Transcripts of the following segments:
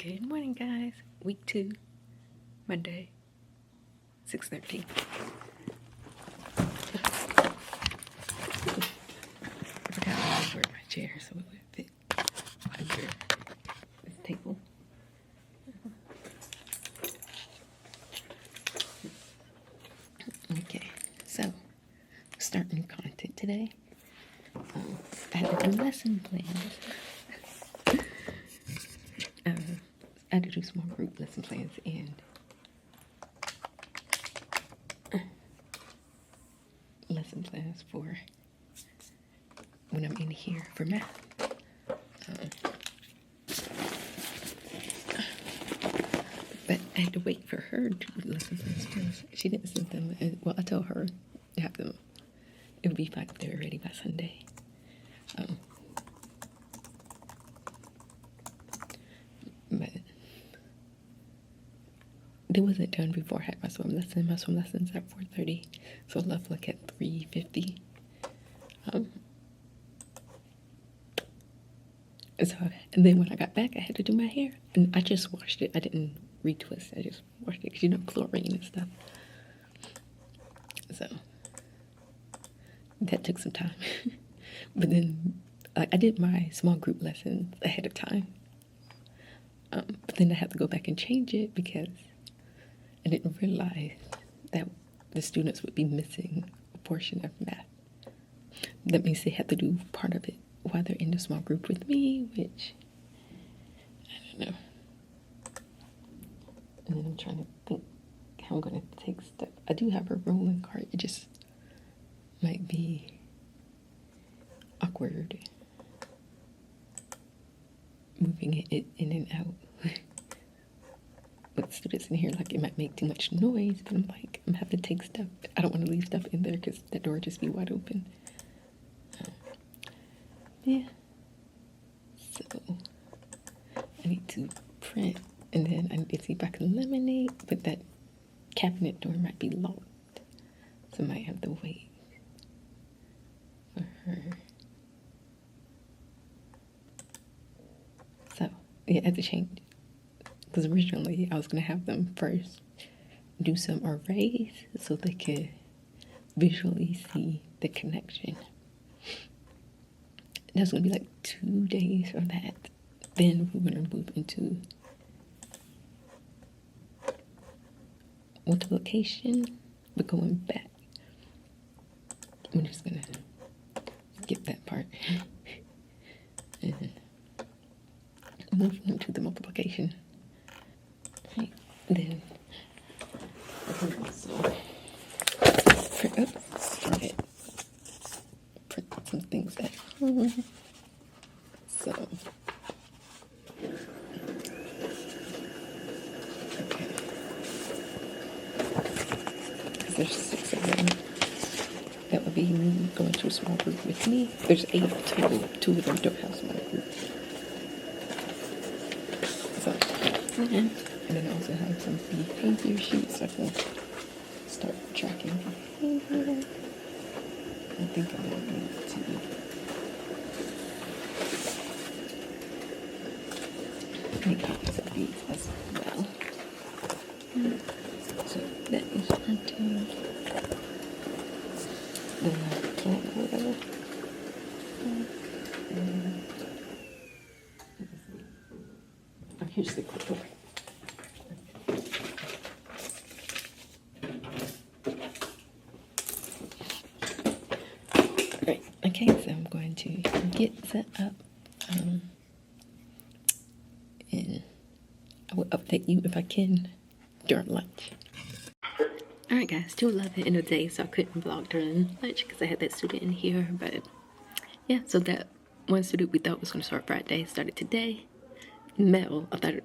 Good morning, guys. Week 2, Monday, 6:13. I forgot to work my chair so it would fit under this table. Okay, so starting content today. I had to do lesson plans. I had to do small group lesson plans and lesson plans for when I'm in here for math. But I had to wait for her to do the lesson plans first. She didn't send them. Well, I told her to have them. It would be fine if they were ready by Sunday. But it wasn't done before I had my swim lesson. My swim lesson's at 4:30, so I left like at 3:50. And then when I got back, I had to do my hair, and I just washed it. I didn't retwist. I just washed it because chlorine and stuff. So that took some time. But then I did my small group lessons ahead of time. But then I had to go back and change it because I didn't realize that the students would be missing a portion of math. That means they had to do part of it while they're in the small group with me, which, I don't know. And then I'm trying to think how I'm going to take stuff. I do have a rolling cart. It just might be awkward moving it in and out. With students in here, like it might make too much noise, but I'm like, I'm having to take stuff. I don't want to leave stuff in there because that door just be wide open. Yeah. So I need to print, and then I need to see if I can laminate, but that cabinet door might be locked, so I might have to wait for her. So yeah, I had to change. Because originally I was going to have them first do some arrays so they could visually see the connection. That's going to be like 2 days for that. Then we're going to move into multiplication, but going back. I'm just going to skip that part. And move into the multiplication. Right. Then I can also print some things at home. So okay, because there's 6 of them. That would be me going to a small group with me. There's 8 total. 2 of them don't have small groups. So and then I also have some behavior sheets I can start tracking behavior. I think I might need to make copies of these as well. So that is printed. Then I plan order. Oh, here's the quick order. Alright, okay, so I'm going to get set up. And I will update you if I can during lunch. Alright guys, 2:11 in the day, so I couldn't vlog during lunch because I had that student in here. But yeah, so that one student we thought was going to start Friday started today. Mel, I thought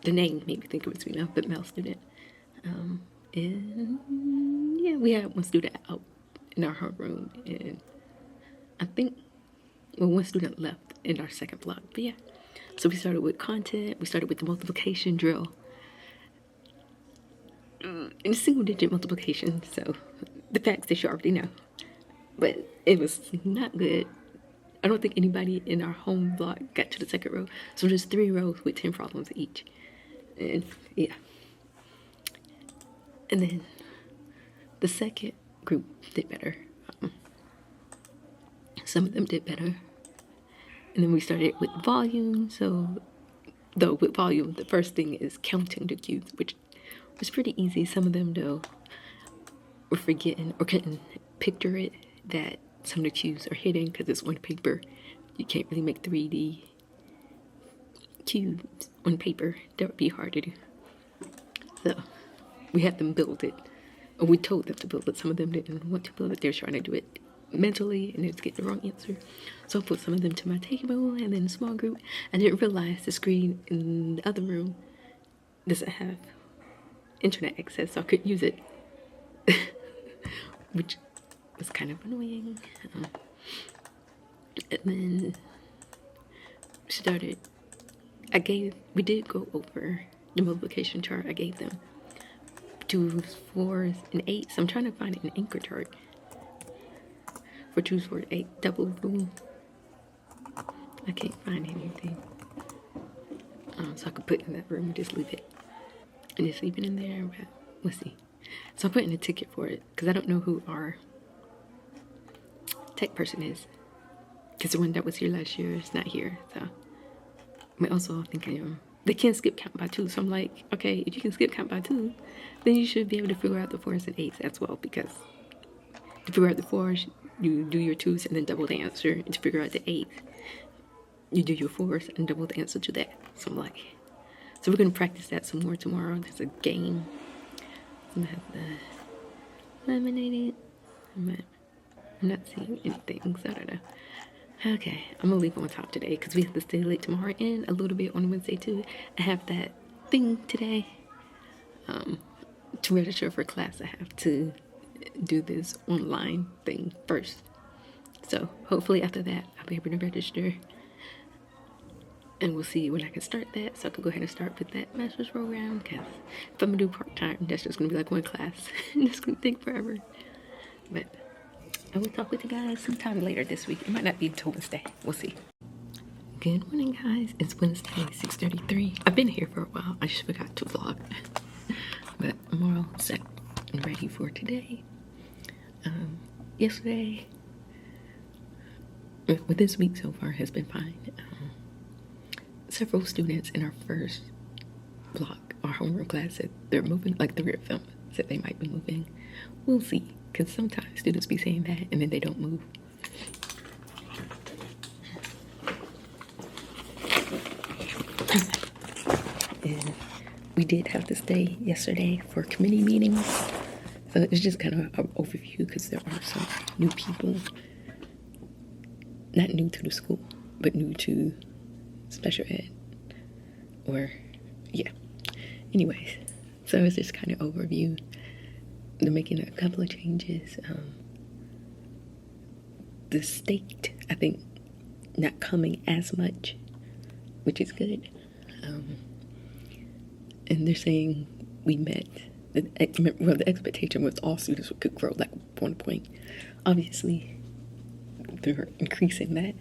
the name made me think it was female, but Mel student. And yeah, we had one student out in our homeroom, and I think one student left in our second block. But yeah, so we started with content. We started with the multiplication drill. In single-digit multiplication, so the facts that you already know. But it was not good I don't think anybody in our home block got to the second row. So there's 3 rows with 10 problems each. And yeah. And then the second group did better. Some of them did better. And then we started with volume. So though with volume, the first thing is counting the cues, which was pretty easy. Some of them though were forgetting or couldn't picture it, that some of the cues are hidden because it's on paper. You can't really make 3D cues on paper. That would be hard to do. So we had them build it. Or we told them to build it. Some of them didn't want to build it. They were trying to do it mentally and just get the wrong answer. So I put some of them to my table and then a small group. I didn't realize the screen in the other room doesn't have internet access, so I couldn't use it. Which was kind of annoying. And then started, we did go over the multiplication chart. I gave them 2s, 4s, and 8s. I'm trying to find an anchor chart for 2s, 4s, 8 double rule. I can't find anything. So I could put it in that room and just leave it. And just leave it in there, but we'll see. So I'm putting a ticket for it because I don't know who our tech person is. Because the one that was here last year is not here. So I'm also thinking they can skip count by 2. So I'm like, okay, if you can skip count by 2, then you should be able to figure out the 4s and 8s as well. Because to figure out the 4s, you do your 2s and then double the answer. And to figure out the 8s, you do your 4s and double the answer to that. So I'm like, so we're going to practice that some more tomorrow. There's a game. I'm going to have to eliminate it. But I'm not seeing anything, so I don't know. Okay, I'm going to leave on top today because we have to stay late tomorrow and a little bit on Wednesday too. I have that thing today. To register for class, I have to do this online thing first. So hopefully after that, I'll be able to register. And we'll see when I can start that. So I can go ahead and start with that master's program. Because if I'm going to do part-time, that's just going to be like one class. And it's going to take forever. But I will talk with you guys sometime later this week. It might not be until Wednesday. We'll see. Good morning, guys. It's Wednesday, 6:33. I've been here for a while. I just forgot to vlog. But I'm all set and ready for today. Yesterday, with this week so far has been fine. Several students in our first block, our homeroom class, said they're moving, like 3 of them said they might be moving. We'll see, because sometimes students be saying that and then they don't move. And we did have to stay yesterday for committee meetings. So it's just kind of an overview because there are some new people, not new to the school, but new to special ed, or yeah. Anyways, so it's just kind of overview. They're making a couple of changes. The state, I think, not coming as much, which is good. And they're saying we met. The expectation was all students could grow like 1 point. Obviously, they're increasing that.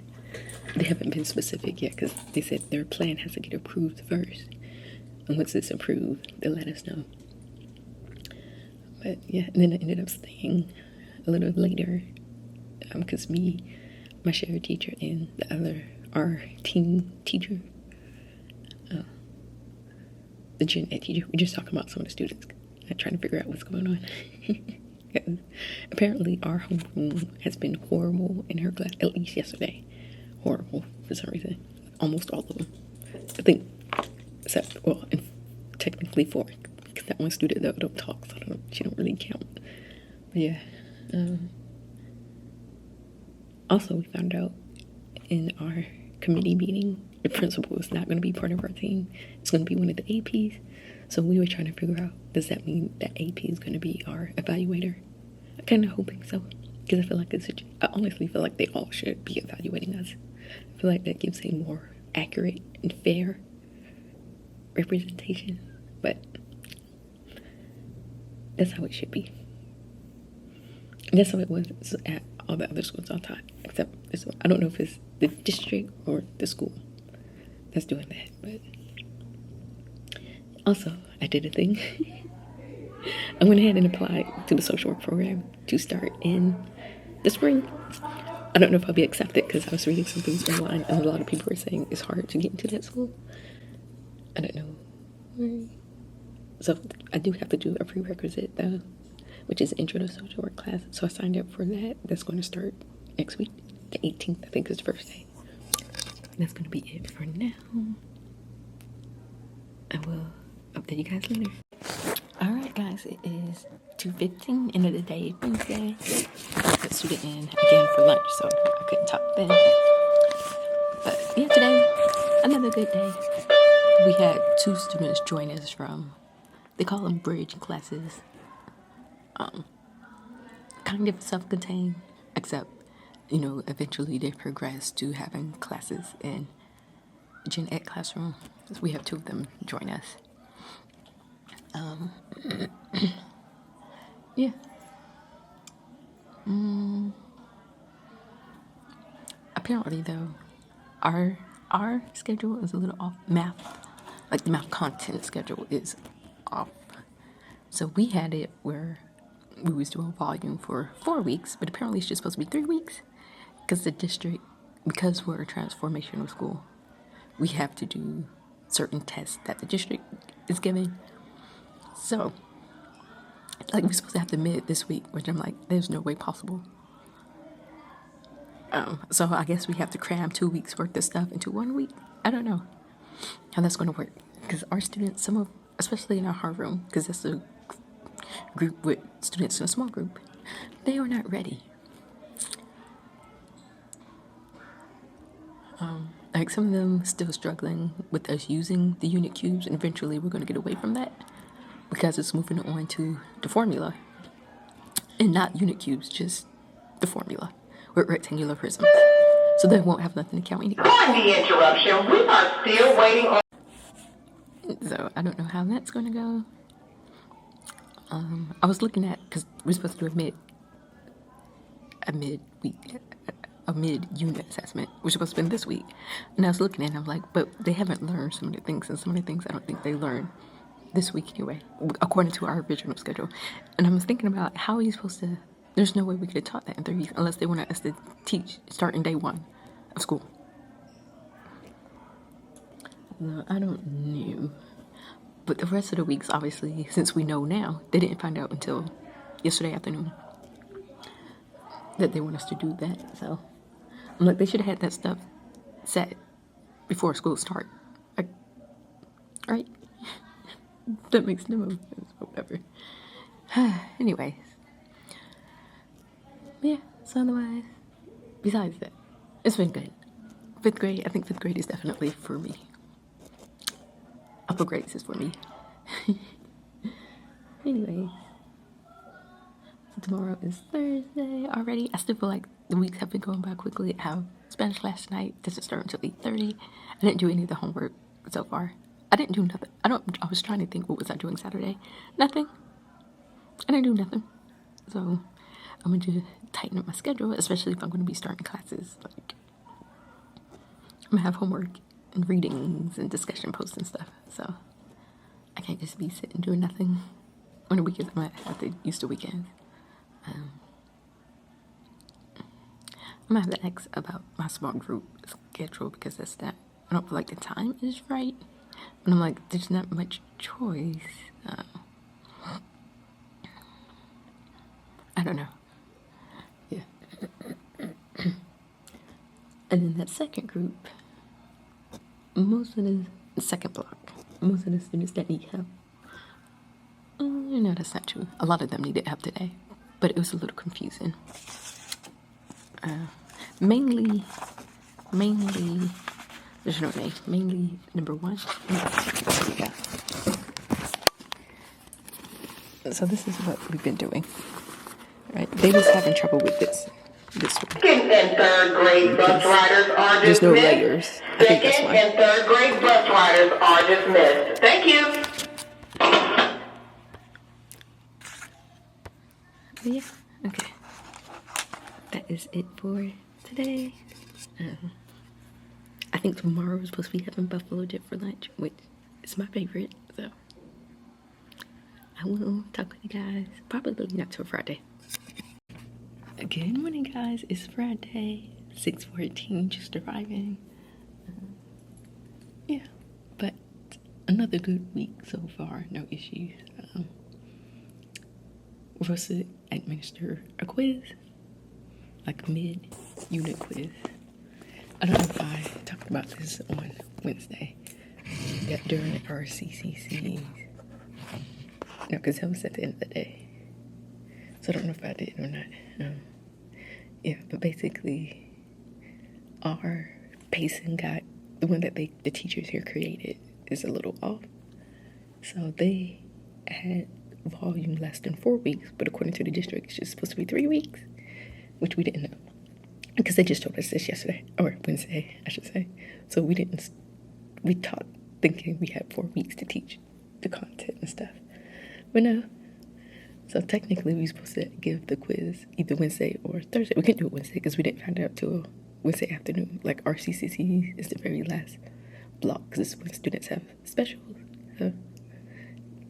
They haven't been specific yet because they said their plan has to get approved first. And once it's approved, they'll let us know. But yeah, and then I ended up staying a little later because my shared teacher, and our team teacher, the gen ed teacher, we're just talking about some of the students, trying to figure out what's going on. Apparently, our homeroom has been horrible in her class, at least yesterday. Horrible for some reason. Almost all of them. I think, except, well, and technically 4, because that one student though don't talk, so she don't really count. But yeah. Also, we found out in our committee meeting, the principal is not going to be part of our team. It's going to be one of the APs. So we were trying to figure out, does that mean that AP is going to be our evaluator? I'm kind of hoping so, because I feel like I honestly feel like they all should be evaluating us. I feel like that gives a more accurate and fair representation, but that's how it should be. And that's how it was at all the other schools I taught, except this one. I don't know if it's the district or the school that's doing that. But also, I did a thing. I went ahead and applied to the social work program to start in the spring. I don't know if I'll be accepted because I was reading some things online and a lot of people were saying it's hard to get into that school. I don't know. So I do have to do a prerequisite though, which is intro to social work class. So I signed up for that. That's going to start next week. The 18th, I think, is the first day. That's going to be it for now. I will update you guys later. Alright guys, it is 2:15, end of the day, Wednesday. I put student in again for lunch, so I couldn't talk then. But yeah, today, another good day. We had 2 students join us from, they call them bridge classes. Kind of self-contained, except, you know, eventually they progress to having classes in Gen Ed classroom. So we have 2 of them join us. Yeah. Apparently though, our schedule is a little off. Like the math content schedule is off. So we had it where we was doing volume for 4 weeks, but apparently it's just supposed to be 3 weeks. Because the district, because we're a transformational school, we have to do certain tests that the district is giving. So, like, we're supposed to have to mid this week, which I'm like, there's no way possible. So I guess we have to cram 2 weeks worth of stuff into 1 week. I don't know how that's going to work. Because our students, especially in our hard room, because that's a group with students in a small group, they are not ready. Like some of them still struggling with us using the unit cubes, and eventually we're going to get away from that because it's moving on to the formula. And not unit cubes, just the formula with rectangular prisms. So they won't have nothing to count anyway. Pardon the interruption. We are still waiting on. So I don't know how that's going to go. I was looking at, because we're supposed to do a mid-unit assessment, which was supposed to be this week. And I was looking at it, I'm like, but they haven't learned some of the things, and some of the things I don't think they learned this week anyway, according to our original schedule. And I was thinking about how are you supposed to, there's no way we could have taught that in 3 weeks unless they wanted us to teach starting day 1 of school. No, I don't know. But the rest of the weeks, obviously, since we know now, they didn't find out until yesterday afternoon that they want us to do that. So I'm like, they should have had that stuff set before school start. Like, right? That makes no sense, but whatever. Anyways. Yeah, so otherwise, besides that, it's been good. 5th grade, I think 5th grade is definitely for me. Upper grades is for me. Anyway, so tomorrow is Thursday already. I still feel like the weeks have been going by quickly. I have Spanish class tonight. Doesn't start until 8:30. I didn't do any of the homework so far. I didn't do nothing. I was trying to think, what was I doing Saturday? Nothing. I didn't do nothing. So I'm going to tighten up my schedule, especially if I'm going to be starting classes. Like, I'm going to have homework and readings and discussion posts and stuff. So I can't just be sitting doing nothing. On the weekends, I might have to use the weekends. I'm going to have to ask about my small group schedule because that's that. I don't feel like the time is right. And I'm like, there's not much choice. I don't know. Yeah. And then that second group, most of the second block, most of the students that need help. No, that's not true. A lot of them needed help today, but it was a little confusing. Mainly, there's no name. Mainly number 1. Yeah. So this is what we've been doing, right? They was having trouble with this one. Second and third grade bus riders are dismissed. There's no layers. I think that's Second why. and third grade bus riders are dismissed. Thank you. But yeah, okay. That is it for today. think tomorrow we're supposed to be having buffalo dip for lunch, which is my favorite. So I will talk with you guys probably not till Friday. Good morning, guys. It's Friday, 6:14, just arriving. Yeah, but another good week so far, no issues. We're supposed to administer a quiz, like a mid-unit quiz. I don't know if I talked about this on Wednesday, that during our CCCs. No, because that was at the end of the day. So I don't know if I did or not. Yeah, but basically, our pacing guide, the one that the teachers here created, is a little off. So they had volume less than 4 weeks, but according to the district, it's just supposed to be 3 weeks, which we didn't know. Because they just told us this yesterday, or Wednesday, I should say. So we taught thinking we had 4 weeks to teach the content and stuff. But no. So technically, we were supposed to give the quiz either Wednesday or Thursday. We couldn't do it Wednesday because we didn't find out till Wednesday afternoon. Like, our CCC is the very last block because this is when students have specials. So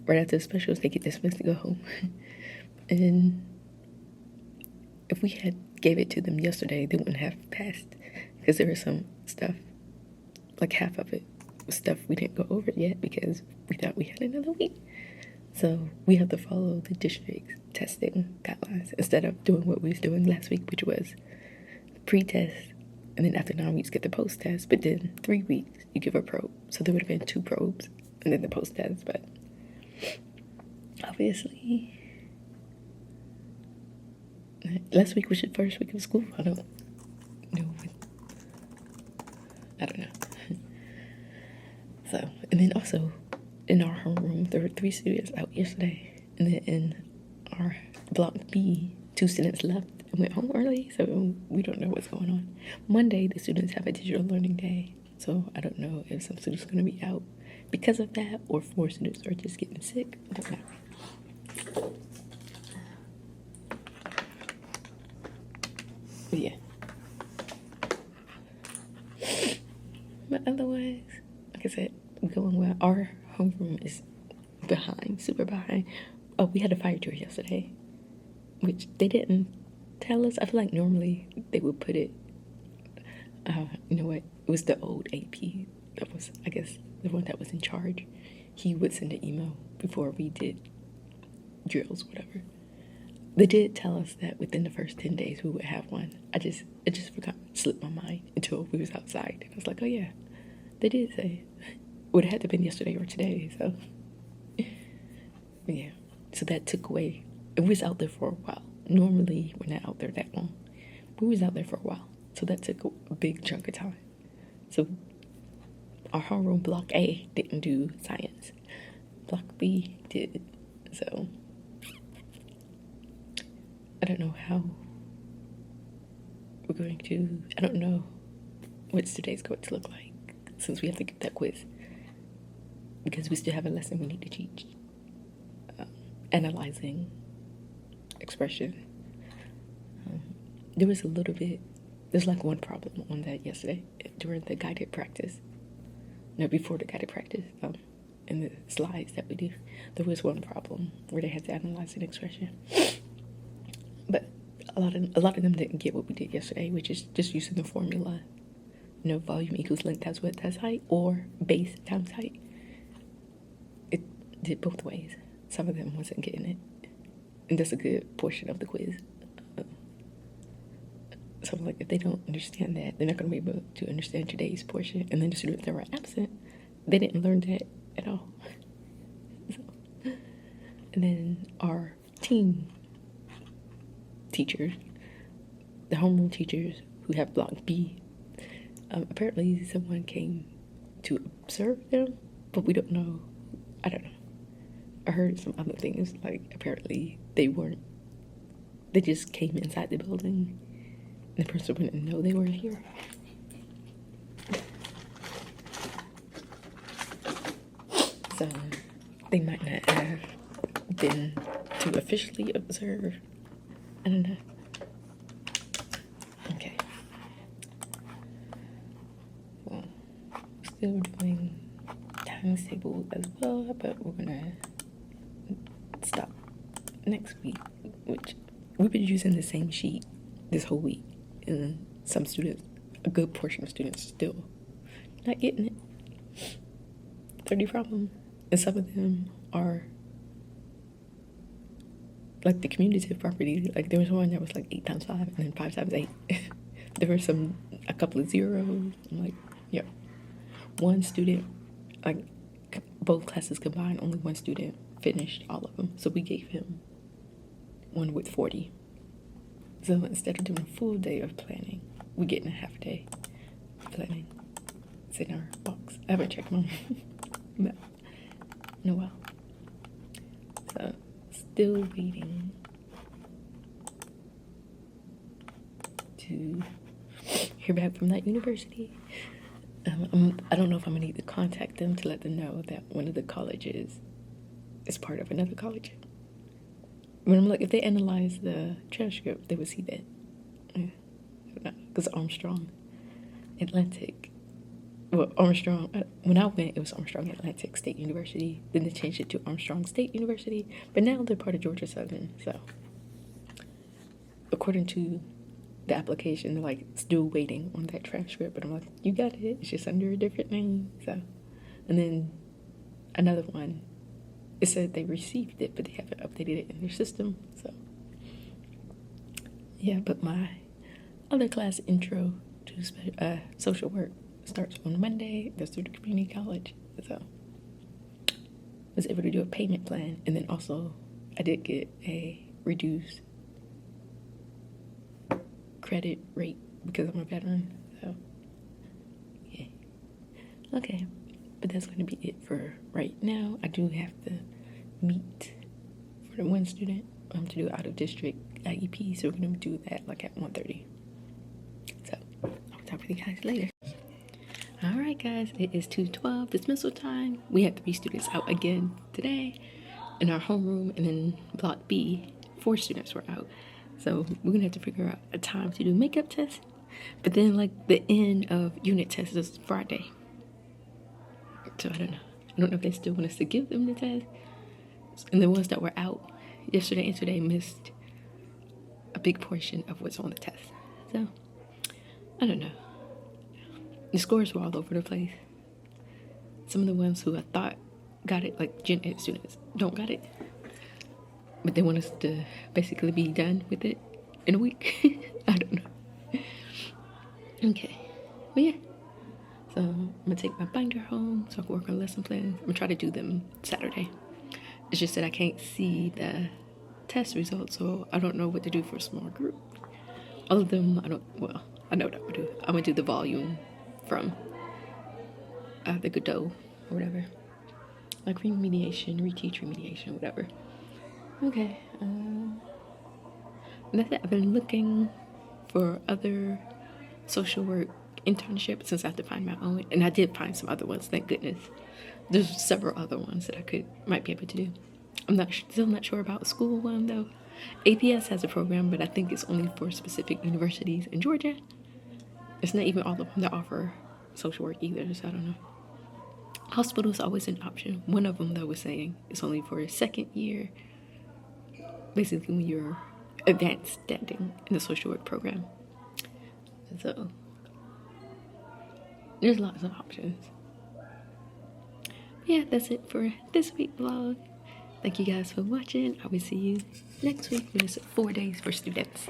right after the specials, they get dismissed to go home. And then if we had gave it to them yesterday, they wouldn't have passed because there was some stuff, like half of it was stuff we didn't go over yet because we thought we had another week. So we have to follow the district's testing guidelines instead of doing what we was doing last week, which was pre-test, and then after 9 weeks get the post-test, but then 3 weeks you give a probe. So there would have been 2 probes and then the post-test, but obviously last week was the first week of school. I don't know. So, and then also in our homeroom, there were 3 students out yesterday. And then in our block B, 2 students left and went home early. So we don't know what's going on. Monday, the students have a digital learning day. So I don't know if some students are going to be out because of that or 4 students are just getting sick. I don't know. But yeah. But otherwise, like I said, going well. Our homeroom is behind, super behind. Oh, we had a fire drill yesterday, which they didn't tell us. I feel like normally they would put it, you know what, it was the old AP that was, I guess, the one that was in charge. He would send an email before we did drills, whatever. They did tell us that within the first 10 days we would have one. It just forgot, slipped my mind until we was outside. And I was like, oh yeah, they did say it. Would have had to have been yesterday or today, so. Yeah, so that took away, we was out there for a while. Normally, we're not out there that long. We was out there for a while, so that took a big chunk of time. So our homeroom, Block A, didn't do science. Block B did, so. I don't know how we're going to, I don't know what today's going to look like since we have to get that quiz. Because we still have a lesson we need to teach. Analyzing expression. There was a little bit, there's like one problem on that yesterday during the guided practice. No, before the guided practice, in the slides that we do, there was one problem where they had to analyze an expression. But a lot of them didn't get what we did yesterday, which is just using the formula. You know, volume equals length times width times height, or base times height. It did both ways. Some of them wasn't getting it. And that's a good portion of the quiz. So like, if they don't understand that, they're not going to be able to understand today's portion. And then the students that were absent, they didn't learn that at all. So, and then our team teachers, the homeroom teachers who have Block B, apparently someone came to observe them, but we don't know. I don't know. I heard some other things, like apparently they just came inside the building and the person wouldn't know they were here. So they might not have been to officially observe. I don't know. Okay. Well, still doing times table as well, but we're gonna stop next week, which we've been using the same sheet this whole week, and some students, a good portion of students, still not getting it. 30 problems, and some of them are like the cumulative property. Like there was one that was like 8 times 5 and then 5 times 8. There were a couple of zeros. I'm like, yeah. One student, like both classes combined, only one student finished all of them. So we gave him one with 40. So instead of doing a full day of planning, we're getting a half day of planning. It's in our box. I haven't checked mine, but in a while. So still waiting to hear back from that university. I don't know if I'm gonna need to contact them to let them know that one of the colleges is part of another college. When I'm like, if they analyze the transcript, they would see that. Because Armstrong Atlantic, well, Armstrong, when I went, it was Armstrong Atlantic State University. Then they changed it to Armstrong State University. But now they're part of Georgia Southern. So, according to the application, they're like still waiting on that transcript. But I'm like, you got it. It's just under a different name. So, and then another one, it said they received it, but they haven't updated it in their system. So, yeah, but my other class, Intro to Social Work, starts on Monday. That's through the community college. So I was able to do a payment plan, and then also I did get a reduced credit rate because I'm a veteran. So yeah, okay, but that's going to be it for right now. I do have to meet for the one student to do out of district IEP, so we're going to do that like at 1:30. So I'll talk with you guys later. All right, guys, it is 2:12 dismissal time. We had 3 students out again today in our homeroom, and then block B, 4 students were out. So we're gonna have to figure out a time to do makeup tests. But then like the end of unit tests is Friday. So I don't know. I don't know if they still want us to give them the test. And the ones that were out yesterday and today missed a big portion of what's on the test. So I don't know. The scores were all over the place. Some of the ones who I thought got it, like gen ed students, don't got it. But they want us to basically be done with it in a week. I don't know. Okay. But yeah. So I'm going to take my binder home so I can work on lesson plans. I'm going to try to do them Saturday. It's just that I can't see the test results, so I don't know what to do for a small group. All of them, I know what I'm going to do. I'm going to do the volume from the Godot or whatever. Like remediation, reteach remediation, whatever. Okay. That's it. I've been looking for other social work internships since I have to find my own. And I did find some other ones, thank goodness. There's several other ones that I might be able to do. I'm still not sure about school one though. APS has a program, but I think it's only for specific universities in Georgia. It's not even all of them that offer social work either, so I don't know. Hospital's always an option. One of them, though, was saying it's only for a second year, basically when you're advanced standing in the social work program. So there's lots of options. Yeah, that's it for this week vlog. Thank you guys for watching. I will see you next week when it's 4 days for students.